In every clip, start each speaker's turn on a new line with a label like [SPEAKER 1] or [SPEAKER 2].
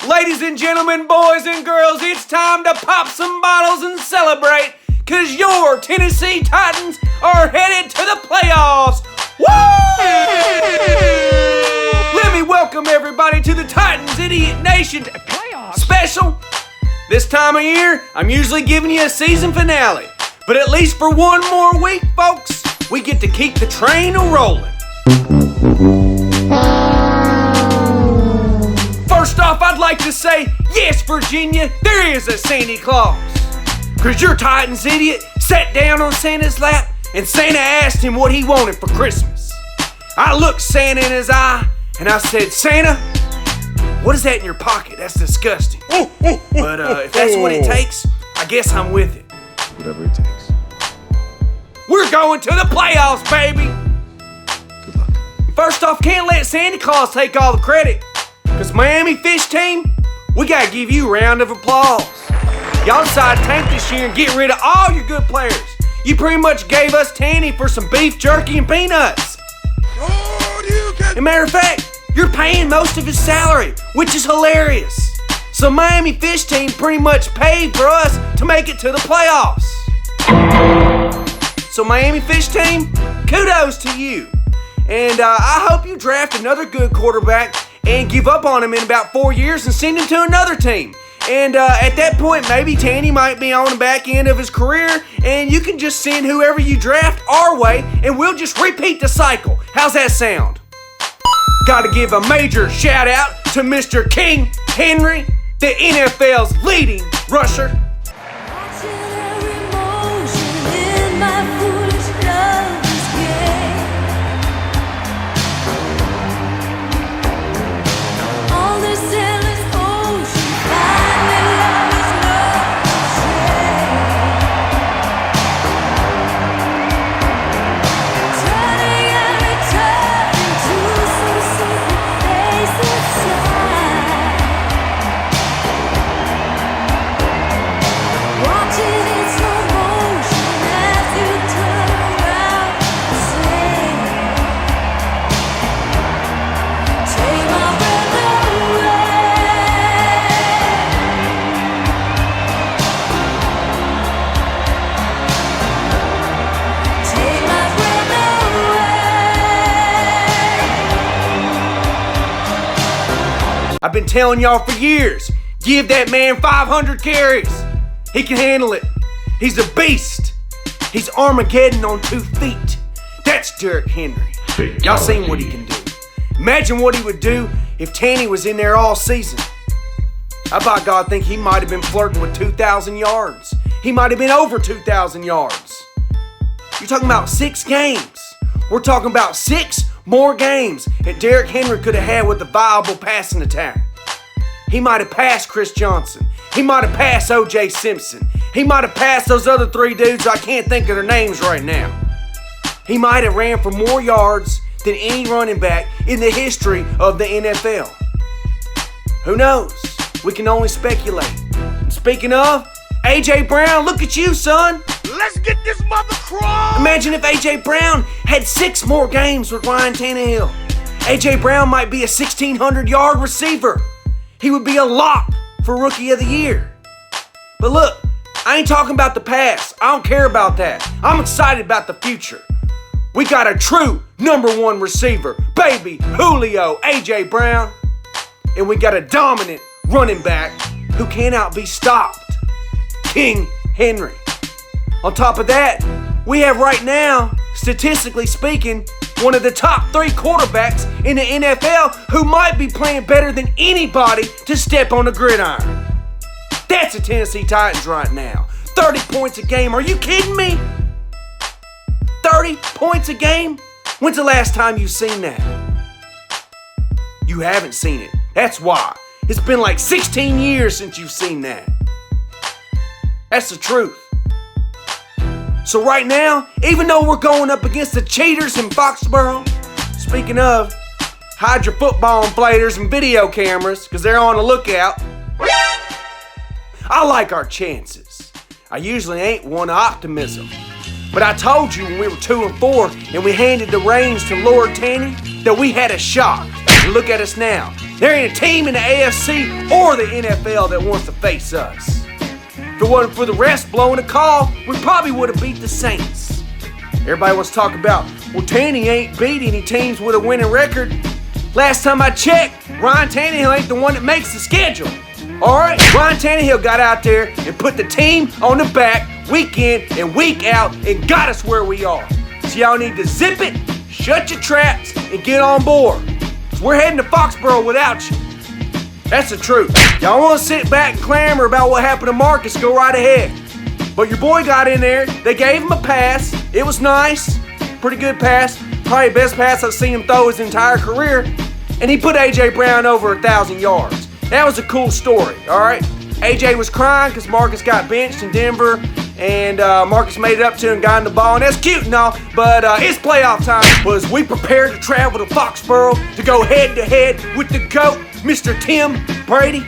[SPEAKER 1] Ladies and gentlemen, boys and girls, it's time to pop some bottles and celebrate, cause your Tennessee Titans are headed to the playoffs. Woo! Let me welcome everybody to the Titans Idiot Nation special. This time of year, I'm usually giving you a season finale, but at least for one more week, folks, we get to keep the train a-rolling. First off, I'd like to say, yes, Virginia, there is a Santa Claus. Cause your Titans idiot sat down on Santa's lap and Santa asked him what he wanted for Christmas. I looked Santa in his eye and I said, Santa, what is that in your pocket? That's disgusting. But if that's what it takes, I guess I'm with it.
[SPEAKER 2] Whatever it takes.
[SPEAKER 1] We're going to the playoffs, baby.
[SPEAKER 2] Good luck.
[SPEAKER 1] First off, can't let Santa Claus take all the credit. Cause Miami Fish team, we gotta give you a round of applause. Y'all decided to tank this year and get rid of all your good players. You pretty much gave us Tanny for some beef jerky and peanuts. As a matter of fact, you're paying most of his salary, which is hilarious. So Miami Fish team pretty much paid for us to make it to the playoffs. So Miami Fish team, kudos to you. And I hope you draft another good quarterback and give up on him in about 4 years and send him to another team. And at that point, maybe Tanny might be on the back end of his career, and you can just send whoever you draft our way, and we'll just repeat the cycle. How's that sound? Gotta give a major shout out to Mr. King Henry, the NFL's leading rusher. I've been telling y'all for years, give that man 500 carries. He can handle it. He's a beast. He's Armageddon on 2 feet. That's Derrick Henry. Y'all seen what he can do. Imagine what he would do if Tanny was in there all season. I by God think he might have been flirting with 2,000 yards. He might have been over 2,000 yards. You're talking about 6 games. We're talking about 6 more games that Derrick Henry could have had with a viable passing attack. He might have passed Chris Johnson. He might have passed O.J. Simpson. He might have passed those other 3 dudes I can't think of their names right now. He might have ran for more yards than any running back in the history of the NFL. Who knows? We can only speculate. Speaking of, A.J. Brown, look at you, son.
[SPEAKER 3] Let's get this mother crawl!
[SPEAKER 1] Imagine if A.J. Brown had 6 more games with Ryan Tannehill. A.J. Brown might be a 1,600-yard receiver. He would be a lock for Rookie of the Year. But look, I ain't talking about the past. I don't care about that. I'm excited about the future. We got a true #1 receiver, baby Julio A.J. Brown. And we got a dominant running back who cannot be stopped, King Henry. On top of that, we have right now, statistically speaking, one of the top 3 quarterbacks in the NFL who might be playing better than anybody to step on the gridiron. That's the Tennessee Titans right now. 30 points a game. Are you kidding me? 30 points a game? When's the last time you've seen that? You haven't seen it. That's why. It's been like 16 years since you've seen that. That's the truth. So right now, even though we're going up against the cheaters in Foxborough, speaking of, hide your football inflators and video cameras, because they're on the lookout. I like our chances. I usually ain't one of optimism. But I told you when we were 2-4 and we handed the reins to Lord Tanny that we had a shot. And look at us now. There ain't a team in the AFC or the NFL that wants to face us. If it wasn't for the refs blowing a call, we probably would have beat the Saints. Everybody wants to talk about, well, Tanny ain't beat any teams with a winning record. Last time I checked, Ryan Tannehill ain't the one that makes the schedule. All right, Ryan Tannehill got out there and put the team on the back week in and week out and got us where we are. So y'all need to zip it, shut your traps, and get on board. 'Cause we're heading to Foxborough without you. That's the truth. Y'all want to sit back and clamor about what happened to Marcus, go right ahead. But your boy got in there. They gave him a pass. It was nice. Pretty good pass. Probably the best pass I've seen him throw his entire career. And he put A.J. Brown over 1,000 yards. That was a cool story, all right? A.J. was crying because Marcus got benched in Denver. And Marcus made it up to him and got in the ball. And that's cute and all, but it's playoff time. Was we prepared to travel to Foxborough to go head-to-head with the GOAT, Mr. Tim Brady?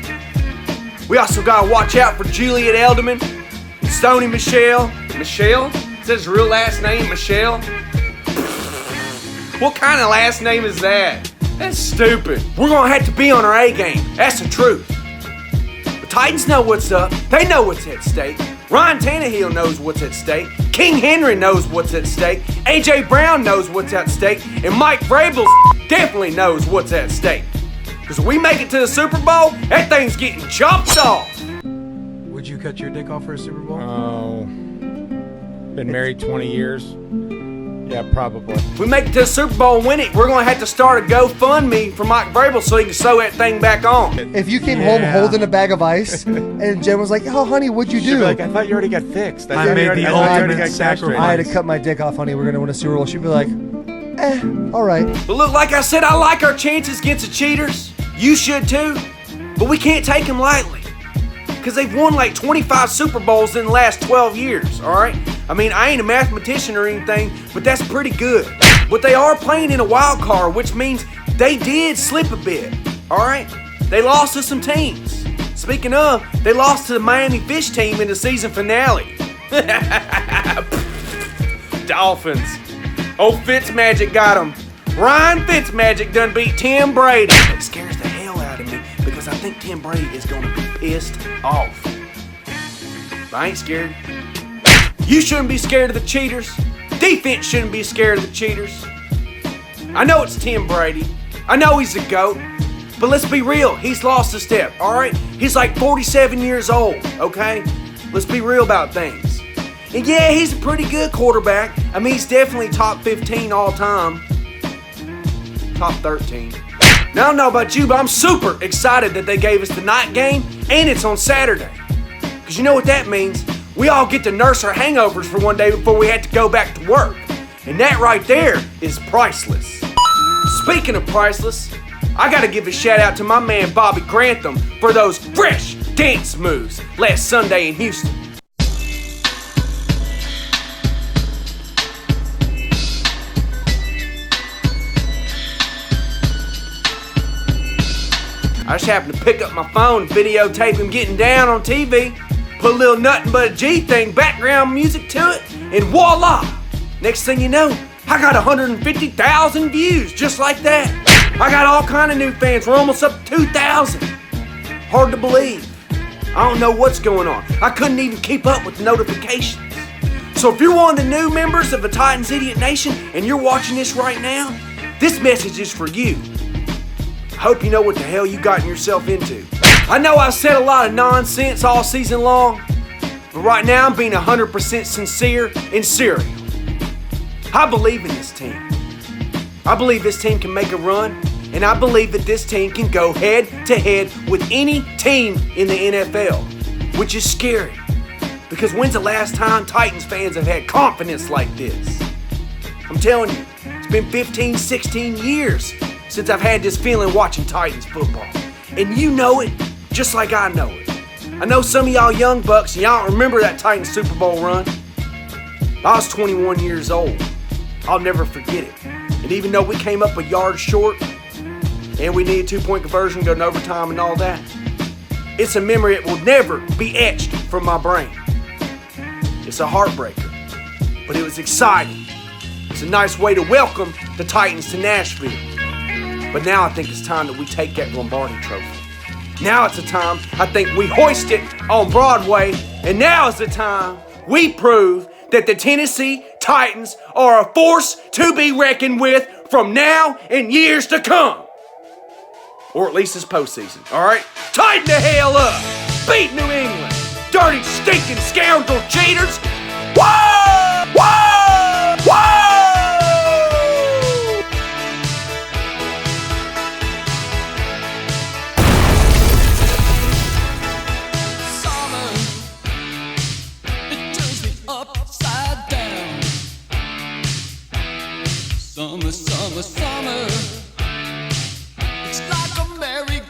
[SPEAKER 1] We also got to watch out for Juliet Elderman and Stoney Michelle. Michelle? Is that his real last name, Michelle? What kind of last name is that? That's stupid. We're going to have to be on our A game. That's the truth. The Titans know what's up. They know what's at stake. Ryan Tannehill knows what's at stake. King Henry knows what's at stake. A.J. Brown knows what's at stake. And Mike Vrabel definitely knows what's at stake. Because if we make it to the Super Bowl, that thing's getting chopped off.
[SPEAKER 4] Would you cut your dick off for a Super Bowl?
[SPEAKER 5] Oh, been married 20 years. Yeah, probably.
[SPEAKER 1] If we make it to the Super Bowl and win it, we're going to have to start a GoFundMe for Mike Vrabel so he can sew that thing back on.
[SPEAKER 6] If you came home holding a bag of ice and Jen was like, oh, honey, what'd you do?
[SPEAKER 2] Be like, I thought you already got fixed.
[SPEAKER 4] I made the ultimate sacrifice.
[SPEAKER 6] I had to cut my dick off, honey. We're going to win a Super Bowl. She'd be like, all right.
[SPEAKER 1] But look, like I said, I like our chances against the cheaters. You should too. But we can't take them lightly. Because they've won like 25 Super Bowls in the last 12 years, all right? I mean, I ain't a mathematician or anything, but that's pretty good. But they are playing in a wild card, which means they did slip a bit, all right? They lost to some teams. Speaking of, they lost to the Miami Fish team in the season finale. Dolphins. Old Fitzmagic got them. Ryan Fitzmagic done beat Tim Brady. It scares the hell out of me because I think Tim Brady is going to be pissed off. But I ain't scared. You shouldn't be scared of the cheaters. Defense shouldn't be scared of the cheaters. I know it's Tim Brady. I know he's the GOAT. But let's be real. He's lost a step, all right? He's like 47 years old, okay? Let's be real about things. And yeah, he's a pretty good quarterback. I mean, he's definitely top 15 all time. Top 13. Now, I don't know about you, but I'm super excited that they gave us the night game and it's on Saturday. Because you know what that means? We all get to nurse our hangovers for one day before we have to go back to work. And that right there is priceless. Speaking of priceless, I gotta give a shout out to my man Bobby Grantham for those fresh dance moves last Sunday in Houston. I just happened to pick up my phone and videotape him getting down on TV. Put a little nothing but a G thing background music to it, and voila! Next thing you know, I got 150,000 views just like that. I got all kind of new fans. We're almost up to 2,000. Hard to believe. I don't know what's going on. I couldn't even keep up with the notifications. So if you're one of the new members of the Titans Idiot Nation and you're watching this right now, this message is for you. I hope you know what the hell you gotten yourself into. I know I've said a lot of nonsense all season long, but right now I'm being 100% sincere and serial. I believe in this team. I believe this team can make a run, and I believe that this team can go head-to-head with any team in the NFL, which is scary. Because when's the last time Titans fans have had confidence like this? I'm telling you, it's been 15, 16 years since I've had this feeling watching Titans football. And you know it, just like I know it. I know some of y'all young bucks, and y'all don't remember that Titans Super Bowl run. I was 21 years old. I'll never forget it. And even though we came up a yard short, and we needed a 2-point conversion, go to overtime and all that, it's a memory that will never be etched from my brain. It's a heartbreaker, but it was exciting. It's a nice way to welcome the Titans to Nashville. But now I think it's time that we take that Lombardi trophy. Now it's the time I think we hoist it on Broadway, and now is the time we prove that the Tennessee Titans are a force to be reckoned with from now and years to come. Or at least this postseason, all right? Tighten the hell up! Beat New England! Dirty, stinking scoundrel cheaters! Whoa! Whoa! Whoa!
[SPEAKER 7] Summer, it turns me upside down. Summer, summer, summer. It's like a merry